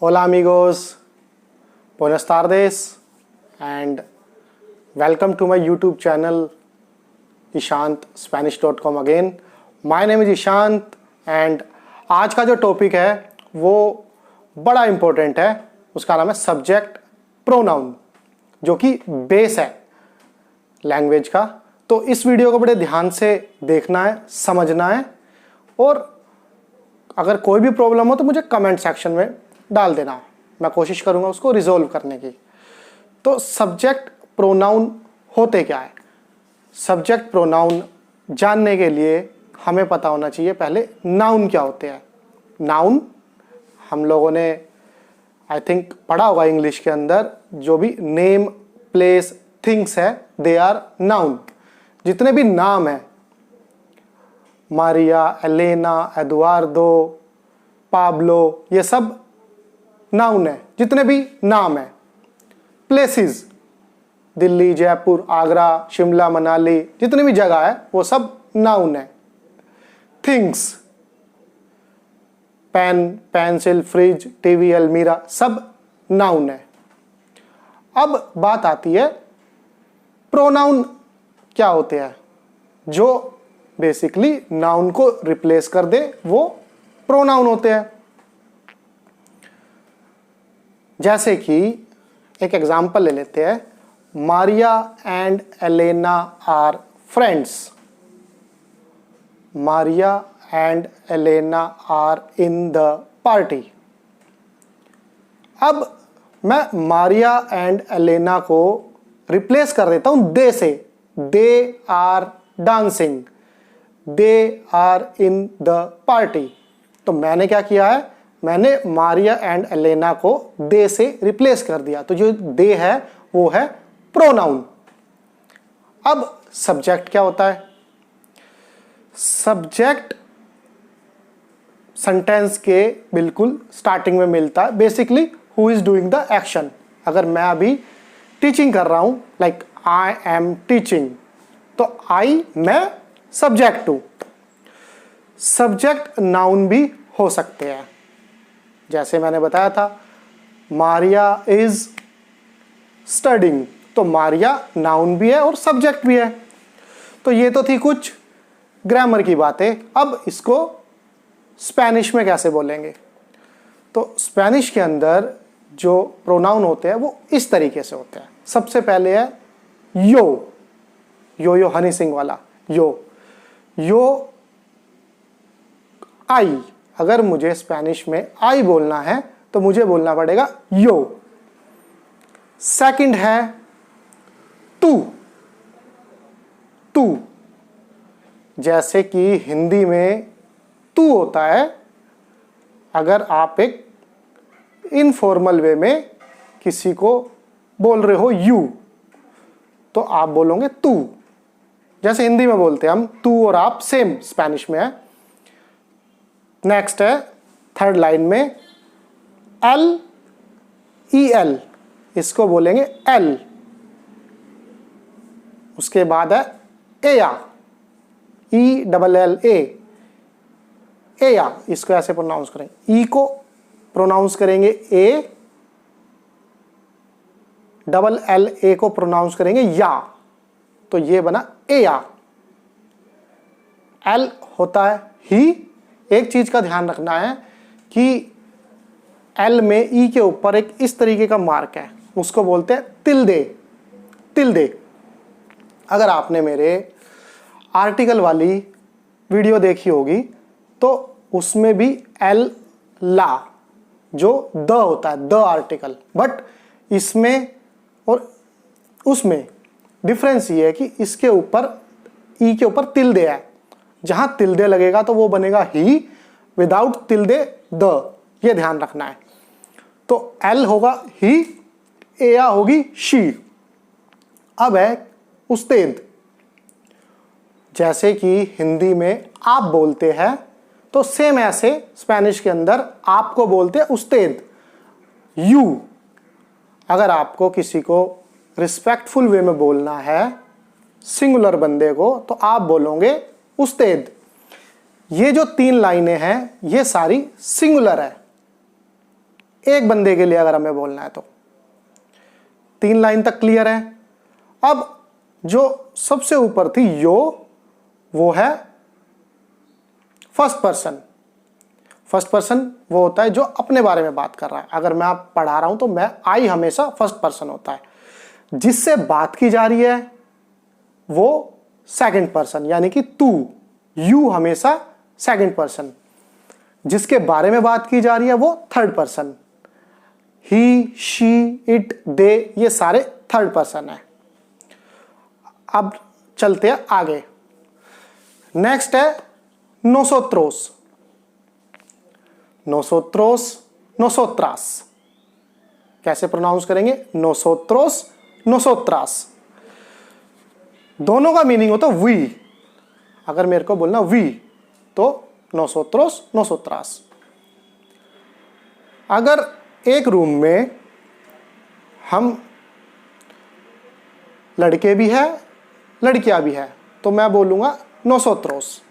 Hola amigos, buenas tardes and welcome to my YouTube channel ishantspanish.com again. My name is Ishant and आज का जो topic है वो बड़ा इम्पोर्टेंट है। उसका नाम है सब्जेक्ट प्रोनाउन, जो कि बेस है लैंग्वेज का। तो इस वीडियो को बड़े ध्यान से देखना है, समझना है, और अगर कोई भी प्रॉब्लम हो तो मुझे कमेंट सेक्शन में डाल देना, मैं कोशिश करूंगा उसको रिजोल्व करने की। तो सब्जेक्ट प्रोनाउन होते क्या है? सब्जेक्ट प्रोनाउन जानने के लिए हमें पता होना चाहिए पहले नाउन क्या होते हैं। नाउन हम लोगों ने आई थिंक पढ़ा होगा इंग्लिश के अंदर, जो भी नेम, प्लेस, थिंग्स है, दे आर नाउन। जितने भी नाम है, मारिया, एलेना, एडुआर्डो, पाब्लो, ये सब नाउन है। जितने भी नाम है। प्लेसेस, दिल्ली, जयपुर, आगरा, शिमला, मनाली, जितनी भी जगह है वो सब नाउन है। Things, pen, pencil, fridge, TV, अलमीरा, सब नाउन है। अब बात आती है प्रोनाउन क्या होते हैं, जो बेसिकली नाउन को रिप्लेस कर दे, वो प्रोनाउन होते हैं। जैसे कि एक एग्जाम्पल ले लेते हैं, Maria and Elena are friends. Maria and Elena are in the party. अब मैं मारिया एंड एलेना को रिप्लेस कर देता हूं दे से। They are dancing, they are in the party. तो मैंने क्या किया है, मैंने मारिया एंड एलेना को दे से रिप्लेस कर दिया। तो जो दे है वो है प्रोनाउन। अब सब्जेक्ट क्या होता है? सब्जेक्ट सेंटेंस के बिल्कुल स्टार्टिंग में मिलता है। Basically who is doing the action. अगर मैं अभी टीचिंग कर रहा हूं, लाइक आई एम टीचिंग, तो आई, मैं सब्जेक्ट हूं। सब्जेक्ट नाउन भी हो सकते हैं। जैसे मैंने बताया था, मारिया इज स्टडिंग, तो मारिया नाउन भी है और सब्जेक्ट भी है। तो ये तो थी कुछ ग्रामर की बातें। अब इसको स्पेनिश में कैसे बोलेंगे? तो स्पेनिश के अंदर जो प्रोनाउन होते हैं वो इस तरीके से होते हैं। सबसे पहले है यो। यो हनी सिंह वाला यो। यो आई। अगर मुझे स्पेनिश में आई बोलना है तो मुझे बोलना पड़ेगा यो। सेकंड है तू। तू, जैसे कि हिंदी में तू होता है। अगर आप एक इनफॉर्मल वे में किसी को बोल रहे हो यू, तो आप बोलोगे तू। जैसे हिंदी में बोलते हैं हम तू और आप, सेम स्पेनिश में है। नेक्स्ट है थर्ड लाइन में एल ई एल, इसको बोलेंगे एल। उसके बाद है एया, ई डबल एल ए, एया। इसको ऐसे प्रोनाउंस करेंगे। ई को प्रोनाउंस करेंगे ए, डबल एल ए को प्रोनाउंस करेंगे या, तो ये बना एया। एल होता है ही। एक चीज का ध्यान रखना है कि एल में ई के ऊपर एक इस तरीके का मार्क है, उसको बोलते हैं तिल्दे। तिल्दे। अगर आपने मेरे आर्टिकल वाली वीडियो देखी होगी तो उसमें भी एल ला, जो द होता है, द आर्टिकल, बट इसमें और उसमें डिफरेंस ये है कि इसके ऊपर, ई के ऊपर तिल्दे है। जहां तिल्दे लगेगा तो वो बनेगा ही, विदाउट तिल्दे द, ये ध्यान रखना है। तो एल होगा ही, एया होगी शी। अब है उस्तेद। जैसे कि हिंदी में आप बोलते हैं तो सेम ऐसे स्पेनिश के अंदर आपको बोलते हैं उस्तेद, यू। अगर आपको किसी को रिस्पेक्टफुल वे में बोलना है, सिंगुलर बंदे को, तो आप बोलोगे उस्तेद। ये जो तीन लाइनें हैं ये सारी सिंगुलर है। एक बंदे के लिए अगर हमें बोलना है तो। 3 लाइन तक क्लियर है। अब जो सबसे ऊपर थी यो, वो है फर्स्ट पर्सन। फर्स्ट पर्सन वो होता है जो अपने बारे में बात कर रहा है। अगर मैं आप पढ़ा रहा हूं तो मैं आई हमेशा फर्स्ट पर्सन होता है। जिससे बात की जा रही है वो सेकंड पर्सन, यानी कि तू, यू हमेशा सेकंड पर्सन। जिसके बारे में बात की जा रही है वो third person. He, she, it, they, ये सारे थर्ड पर्सन है। अब चलते हैं आगे। नेक्स्ट है नोसोत्रोस। नोसोत्रोस, नोसोत्रास। कैसे प्रोनाउंस करेंगे? नोसोत्रोस, नोसोत्रास। दोनों का मीनिंग होता है वी। अगर मेरे को बोलना वी तो नोसोत्रोस, नोसोत्रास। अगर एक रूम में हम लड़के भी है लड़कियां भी है तो मैं बोलूंगा नोसोत्रोस,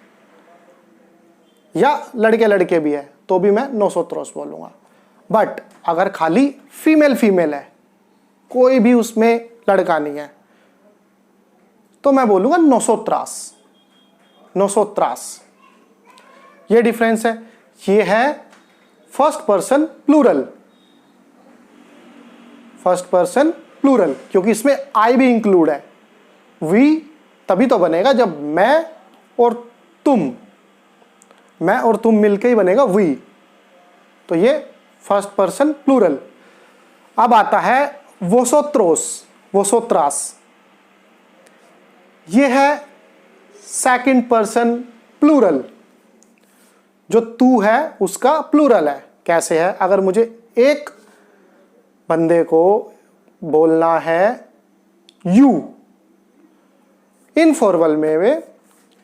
या लड़के लड़के भी है तो भी मैं नोसोत्रोस बोलूंगा। बट अगर खाली फीमेल फीमेल है, कोई भी उसमें लड़का नहीं है, तो मैं बोलूंगा नोसोत्रास, नोसोत्रास। ये डिफरेंस है। ये है first person plural. First person plural क्योंकि इसमें आई भी इंक्लूड है। वी तभी तो बनेगा जब मैं और तुम मिलके ही बनेगा वी। तो ये फर्स्ट पर्सन प्लूरल। अब आता है वोसोत्रोस, वोसोत्रास। ये है सेकंड पर्सन प्लूरल। जो तू है उसका प्लूरल है। कैसे है? अगर मुझे एक बंदे को बोलना है यू, इनफॉर्मल में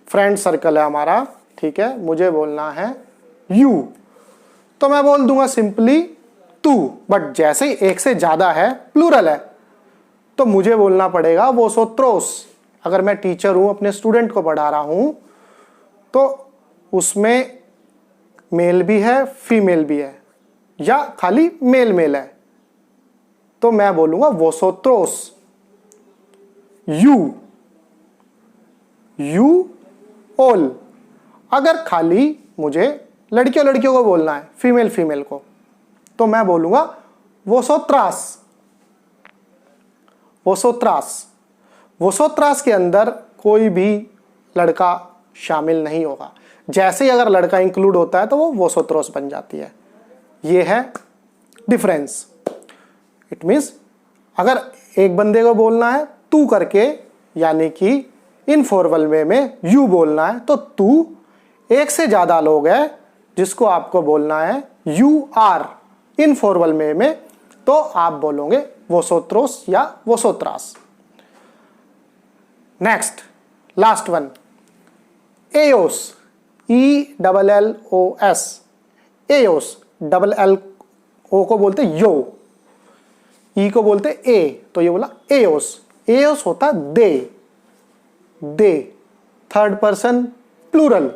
फ्रेंड सर्कल है हमारा, ठीक है, मुझे बोलना है यू, तो मैं बोल दूंगा सिंपली तू। बट जैसे ही एक से ज्यादा है, प्लूरल है, तो मुझे बोलना पड़ेगा वोसोत्रोस। अगर मैं टीचर हूं, अपने स्टूडेंट को पढ़ा रहा हूं, तो उसमें मेल भी है फीमेल भी है, या खाली मेल मेल है, तो मैं बोलूंगा वोसोत्रोस। You, you all. अगर खाली मुझे लड़कियों लड़कियों को बोलना है, फीमेल फीमेल को, तो मैं बोलूंगा वोसोत्रास, वोसोत्रास। वोसोत्रास के अंदर कोई भी लड़का शामिल नहीं होगा। जैसे ही अगर लड़का इंक्लूड होता है तो वो वोसोत्रोस बन जाती है। ये है डिफरेंस। इट मीन्स अगर एक बंदे को बोलना है तू करके, यानी कि इनफॉर्मल वे में यू बोलना है, तो तू एक से ज्यादा लोग हैं जिसको आपको बोलना है यू आर इनफॉर्मल वे में, तो आप बोलोगे वोसोत्रोस या वोसोत्रास। नेक्स्ट, लास्ट वन, एओस, ELLOS। एओस, डबल एल ओ को बोलते यो, ई को बोलते ए, तो ये बोला एओस। एओस होता they, they, third person plural.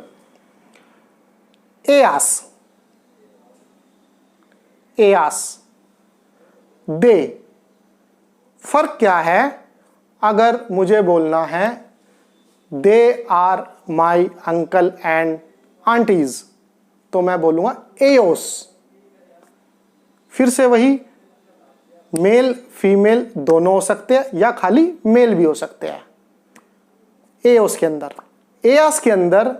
एयास, एयास, दे। फर्क क्या है? अगर मुझे बोलना है they are my uncle and aunties, तो मैं बोलूंगा एओस। फिर से वही, मेल फीमेल दोनों हो सकते हैं या खाली मेल भी हो सकते हैं एओस के अंदर। एयास के अंदर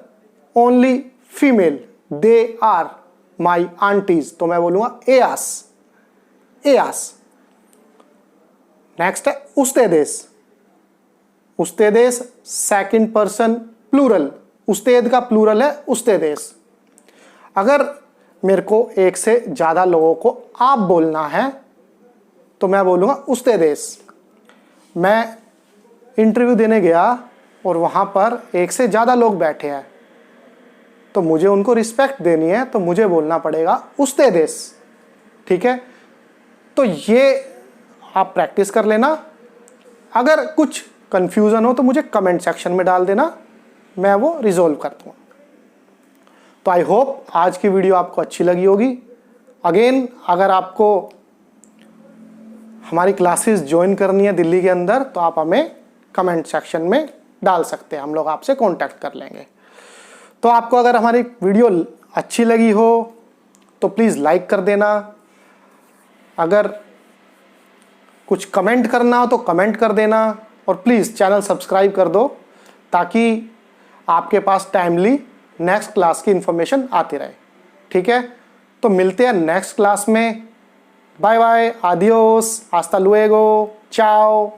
only female, they are my aunties, तो मैं बोलूंगा एयास, एयास। नेक्स्ट है उस्तेदेस। उस्तेदेस सेकंड पर्सन प्लूरल। उस्तेद का प्लूरल है उस्तेदेस। अगर मेरे को एक से ज्यादा लोगों को आप बोलना है तो मैं बोलूंगा उस्तेदेस। मैं इंटरव्यू देने गया और वहां पर एक से ज्यादा लोग बैठे हैं, तो मुझे उनको रिस्पेक्ट देनी है, तो मुझे बोलना पड़ेगा उस्तेदेस। ठीक है, तो ये आप प्रैक्टिस कर लेना। अगर कुछ कंफ्यूजन हो तो मुझे कमेंट सेक्शन में डाल देना, मैं वो रिजोल्व कर दूंगा। तो आई होप आज की वीडियो आपको अच्छी लगी होगी। अगेन अगर आपको हमारी क्लासेस ज्वाइन करनी है दिल्ली के अंदर तो आप हमें कमेंट सेक्शन में डाल सकते हैं, हम लोग आपसे कांटेक्ट कर लेंगे। तो आपको अगर हमारी वीडियो अच्छी लगी हो तो प्लीज़ लाइक कर देना, अगर कुछ कमेंट करना हो तो कमेंट कर देना, और प्लीज़ चैनल सब्सक्राइब कर दो ताकि आपके पास टाइमली नेक्स्ट क्लास की इंफॉर्मेशन आती रहे। ठीक है, तो मिलते हैं नेक्स्ट क्लास में। बाय बाय, आदियोस, हasta luego, चाओ।